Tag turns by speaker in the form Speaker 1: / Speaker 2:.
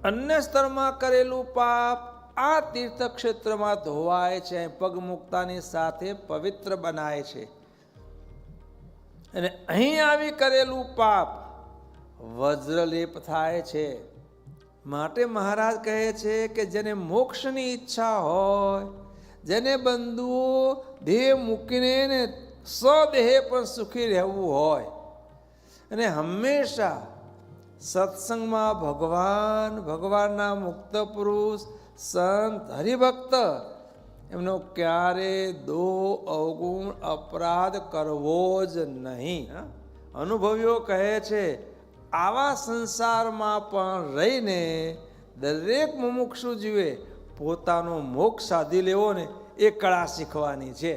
Speaker 1: અન્ય સ્તરમાં કરેલું પાપ આ તીર્થક્ષેત્રમાં ધોવાય છે, પગ મૂકતાની સાથે પવિત્ર બનાય છે. અને અહીં આવી કરેલું પાપ વજ્રલેપ થાય છે. માટે મહારાજ કહે છે કે જેને મોક્ષની ઈચ્છા હોય, જેને બંધુઓ દેહ મૂકીને ને સ્વદેહે પણ સુખી રહેવું હોય અને હંમેશા સત્સંગમાં ભગવાનના મુક્ત પુરુષ સંત હરિભક્ત એમનો ક્યારે અવગુણ અપરાધ કરવો જ નહીં. અનુભવીઓ કહે છે આવા સંસારમાં પણ રહીને દરેક મુમુક્ષુ જીવે પોતાનો મોક્ષ સાધી લેવો ને એ કળા શીખવાની છે.